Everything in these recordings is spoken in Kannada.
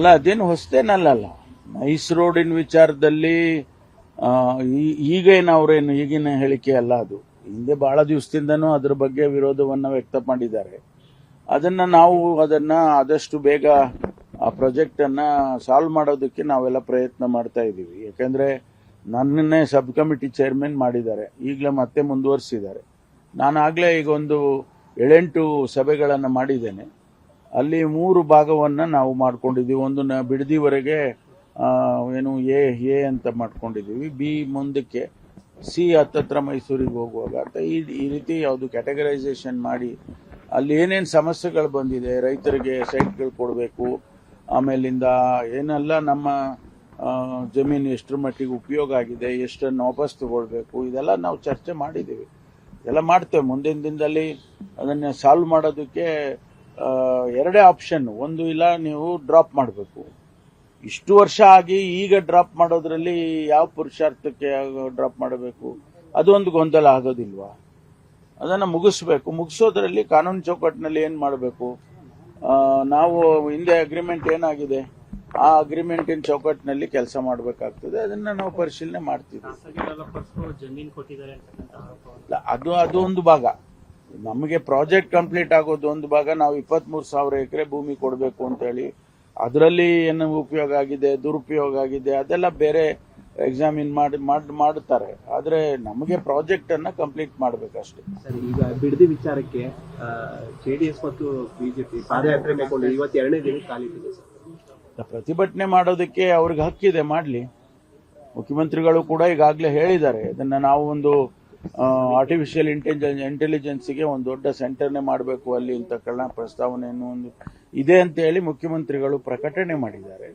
ಅಲ್ಲ, ಅದೇನು ಹೊಸದೇನಲ್ಲ. ನೈಸ್ ರೋಡಿನ ವಿಚಾರದಲ್ಲಿ ಈಗೇನು ಅವರೇನು ಈಗಿನ ಹೇಳಿಕೆ ಅಲ್ಲ, ಅದು ಹಿಂದೆ ಬಹಳ ದಿವಸದಿಂದನೂ ಅದ್ರ ಬಗ್ಗೆ ವಿರೋಧವನ್ನ ವ್ಯಕ್ತ ಮಾಡಿದ್ದಾರೆ. ಅದನ್ನ ಆದಷ್ಟು ಬೇಗ ಆ ಪ್ರಾಜೆಕ್ಟ್ ಅನ್ನ ಸಾಲ್ವ್ ಮಾಡೋದಕ್ಕೆ ನಾವೆಲ್ಲ ಪ್ರಯತ್ನ ಮಾಡ್ತಾ ಇದ್ದೀವಿ. ಯಾಕಂದ್ರೆ ನನ್ನನ್ನೇ ಸಬ್ ಕಮಿಟಿ ಚೇರ್ಮನ್ ಮಾಡಿದ್ದಾರೆ, ಈಗಲೇ ಮತ್ತೆ ಮುಂದುವರಿಸಿದ್ದಾರೆ. ನಾನಾಗಲೇ ಈಗ ಒಂದು 7-8 ಸಭೆಗಳನ್ನು ಮಾಡಿದ್ದೇನೆ. ಅಲ್ಲಿ 3 ಭಾಗವನ್ನ ನಾವು ಮಾಡ್ಕೊಂಡಿದ್ದೀವಿ. ಒಂದು ಬಿಡದಿವರೆಗೆ ಏನು ಎ ಅಂತ ಮಾಡ್ಕೊಂಡಿದ್ದೀವಿ, ಬಿ ಮುಂದಕ್ಕೆ, ಸಿ ಹತ್ತತ್ರ ಮೈಸೂರಿಗೆ ಹೋಗುವಾಗ ಅಂತ ಈ ರೀತಿ ಯಾವುದು ಕ್ಯಾಟಗರೈಸೇಷನ್ ಮಾಡಿ ಅಲ್ಲಿ ಏನೇನು ಸಮಸ್ಯೆಗಳು ಬಂದಿದೆ, ರೈತರಿಗೆ ಸೈಟ್ಗಳು ಕೊಡಬೇಕು, ಆಮೇಲಿಂದ ಏನೆಲ್ಲ ನಮ್ಮ ಜಮೀನು ಎಷ್ಟರ ಮಟ್ಟಿಗೆ ಉಪಯೋಗ ಆಗಿದೆ, ಎಷ್ಟನ್ನು ವಾಪಸ್ ತಗೊಳ್ಬೇಕು, ಇದೆಲ್ಲ ನಾವು ಚರ್ಚೆ ಮಾಡಿದ್ದೀವಿ. ಎಲ್ಲ ಮಾಡ್ತೇವೆ. ಮುಂದಿನ ದಿನದಲ್ಲಿ ಅದನ್ನು ಸಾಲ್ವ್ ಮಾಡೋದಕ್ಕೆ 2 ಆಪ್ಷನ್. ಒಂದು, ಇಲ್ಲ ನೀವು ಡ್ರಾಪ್ ಮಾಡಬೇಕು. ಇಷ್ಟು ವರ್ಷ ಆಗಿ ಈಗ ಡ್ರಾಪ್ ಮಾಡೋದ್ರಲ್ಲಿ ಯಾವ ಪುರುಷಾರ್ಥಕ್ಕೆ ಡ್ರಾಪ್ ಮಾಡಬೇಕು, ಅದೊಂದು ಗೊಂದಲ ಆಗೋದಿಲ್ವಾ? ಅದನ್ನು ಮುಗಿಸ್ಬೇಕು. ಮುಗಿಸೋದ್ರಲ್ಲಿ ಕಾನೂನು ಚೌಕಟ್ಟಿನಲ್ಲಿ ಏನು ಮಾಡಬೇಕು, ನಾವು ಹಿಂದೆ ಅಗ್ರಿಮೆಂಟ್ ಏನಾಗಿದೆ ಆ ಅಗ್ರಿಮೆಂಟಿನ ಚೌಕಟ್ಟಿನಲ್ಲಿ ಕೆಲಸ ಮಾಡಬೇಕಾಗ್ತದೆ. ಅದನ್ನ ನಾವು ಪರಿಶೀಲನೆ ಮಾಡ್ತೀವಿ. ಅದು ಒಂದು ಭಾಗ. ನಮಗೆ ಪ್ರಾಜೆಕ್ಟ್ ಕಂಪ್ಲೀಟ್ ಆಗೋದು ಒಂದು ಭಾಗ. ನಾವು 23,000 ಎಕರೆ ಭೂಮಿ ಕೊಡಬೇಕು ಅಂತ ಹೇಳಿ, ಅದರಲ್ಲಿ ಏನು ಉಪಯೋಗ ಆಗಿದೆ, ದುರುಪಯೋಗ ಆಗಿದೆ, ಅದೆಲ್ಲ ಬೇರೆ ಎಕ್ಸಾಮಿನ್ ಮಾಡುತ್ತಾರೆ. ಆದ್ರೆ ನಮಗೆ ಪ್ರಾಜೆಕ್ಟ್ ಅನ್ನ ಕಂಪ್ಲೀಟ್ ಮಾಡಬೇಕಷ್ಟೇ. ಸರಿ, ಈಗ ಬಿಡದಿ ವಿಚಾರಕ್ಕೆ ಜೆಡಿಎಸ್ ಮತ್ತು ಬಿಜೆಪಿ ಪಾದಯಾತ್ರೆ ಮಾಡಿಕೊಂಡು ಇವತ್ತು 2ನೇ ದಿನ ಕಾಲಿಟ್ಟಿದೆ ಸರ್. ಪ್ರತಿಭಟನೆ ಮಾಡೋದಕ್ಕೆ ಅವ್ರಿಗೆ ಹಕ್ಕಿದೆ, ಮಾಡಲಿ. ಮುಖ್ಯಮಂತ್ರಿಗಳು ಕೂಡ ಈಗಾಗಲೇ ಹೇಳಿದ್ದಾರೆ, ಇದನ್ನ ನಾವು ಒಂದು ಆರ್ಟಿಫಿಷಿಯಲ್ ಇಂಟೆಲಿಜೆನ್ಸ್ಗೆ ಒಂದು ದೊಡ್ಡ ಸೆಂಟರ್ನೇ ಮಾಡಬೇಕು ಅಲ್ಲಿ ಅಂತ ಪ್ರಸ್ತಾವನೆಯನ್ನು ಒಂದು ಇದೆ ಅಂತ ಹೇಳಿ ಮುಖ್ಯಮಂತ್ರಿಗಳು ಪ್ರಕಟಣೆ ಮಾಡಿದ್ದಾರೆ.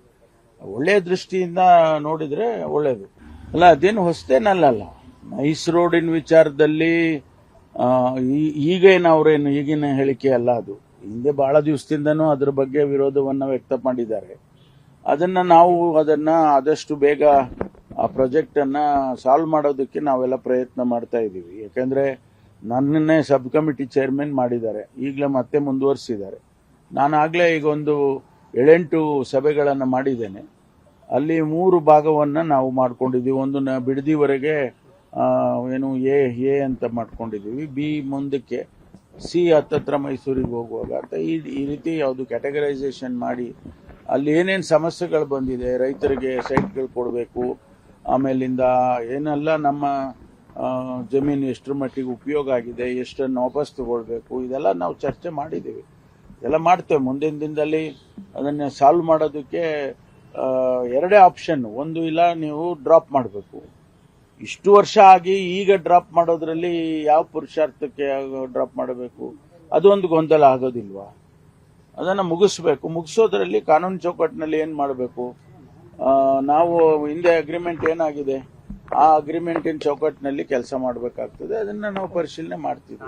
ಒಳ್ಳೆಯ ದೃಷ್ಟಿಯಿಂದ ನೋಡಿದ್ರೆ ಒಳ್ಳೇದು. ಅಲ್ಲ, ಅದೇನು ಹೊಸದೇನಲ್ಲ. ನೈಸ್ ರೋಡಿನ ವಿಚಾರದಲ್ಲಿ ಈಗೇನು ಅವರೇನು ಈಗಿನ ಹೇಳಿಕೆ ಅಲ್ಲ, ಅದು ಹಿಂದೆ ಬಹಳ ದಿವಸದಿಂದನೂ ಅದ್ರ ಬಗ್ಗೆ ವಿರೋಧವನ್ನ ವ್ಯಕ್ತ ಮಾಡಿದ್ದಾರೆ. ಅದನ್ನ ಆದಷ್ಟು ಬೇಗ ಆ ಪ್ರಾಜೆಕ್ಟ್ ಅನ್ನ ಸಾಲ್ವ್ ಮಾಡೋದಕ್ಕೆ ನಾವೆಲ್ಲ ಪ್ರಯತ್ನ ಮಾಡ್ತಾ ಇದ್ದೀವಿ. ಯಾಕಂದ್ರೆ ನನ್ನನ್ನೇ ಸಬ್ ಕಮಿಟಿ ಚೇರ್ಮನ್ ಮಾಡಿದ್ದಾರೆ, ಈಗಲೇ ಮತ್ತೆ ಮುಂದುವರಿಸಿದ್ದಾರೆ. ನಾನಾಗಲೇ ಈಗ ಒಂದು 7-8 ಸಭೆಗಳನ್ನು ಮಾಡಿದ್ದೇನೆ. ಅಲ್ಲಿ 3 ಭಾಗವನ್ನ ನಾವು ಮಾಡ್ಕೊಂಡಿದ್ದೀವಿ. ಒಂದು ಬಿಡದಿವರೆಗೆ ಏನು ಎ ಅಂತ ಮಾಡ್ಕೊಂಡಿದ್ದೀವಿ, ಬಿ ಮುಂದಕ್ಕೆ, ಸಿ ಹತ್ತತ್ರ ಮೈಸೂರಿಗೆ ಹೋಗುವಾಗ ಅಂತ ಈ ರೀತಿ ಯಾವುದು ಕ್ಯಾಟಗರೈಸೇಷನ್ ಮಾಡಿ ಅಲ್ಲಿ ಏನೇನು ಸಮಸ್ಯೆಗಳು ಬಂದಿದೆ, ರೈತರಿಗೆ ಸೈಟ್ಗಳು ಕೊಡಬೇಕು, ಆಮೇಲಿಂದ ಏನೆಲ್ಲ ನಮ್ಮ ಜಮೀನು ಎಷ್ಟರ ಮಟ್ಟಿಗೆ ಉಪಯೋಗ ಆಗಿದೆ, ಎಷ್ಟನ್ನು ವಾಪಸ್ ತಗೊಳ್ಬೇಕು, ಇದೆಲ್ಲ ನಾವು ಚರ್ಚೆ ಮಾಡಿದ್ದೀವಿ. ಎಲ್ಲ ಮಾಡ್ತೇವೆ. ಮುಂದಿನ ದಿನದಲ್ಲಿ ಅದನ್ನ ಸಾಲ್ವ್ ಮಾಡೋದಕ್ಕೆ 2 ಆಪ್ಷನ್. ಒಂದು, ಇಲ್ಲ ನೀವು ಡ್ರಾಪ್ ಮಾಡಬೇಕು. ಇಷ್ಟು ವರ್ಷ ಆಗಿ ಈಗ ಡ್ರಾಪ್ ಮಾಡೋದ್ರಲ್ಲಿ ಯಾವ ಪುರುಷಾರ್ಥಕ್ಕೆ ಡ್ರಾಪ್ ಮಾಡಬೇಕು, ಅದೊಂದು ಗೊಂದಲ ಆಗೋದಿಲ್ವಾ? ಅದನ್ನ ಮುಗಿಸ್ಬೇಕು. ಮುಗಿಸೋದ್ರಲ್ಲಿ ಕಾನೂನು ಚೌಕಟ್ಟಿನಲ್ಲಿ ಏನು ಮಾಡಬೇಕು, ನಾವು ಹಿಂದೆ ಅಗ್ರಿಮೆಂಟ್ ಏನಾಗಿದೆ ಆ ಅಗ್ರಿಮೆಂಟಿನ ಚೌಕಟ್ಟಿನಲ್ಲಿ ಕೆಲಸ ಮಾಡಬೇಕಾಗ್ತದೆ. ಅದನ್ನ ನಾವು ಪರಿಶೀಲನೆ ಮಾಡ್ತೀವಿ.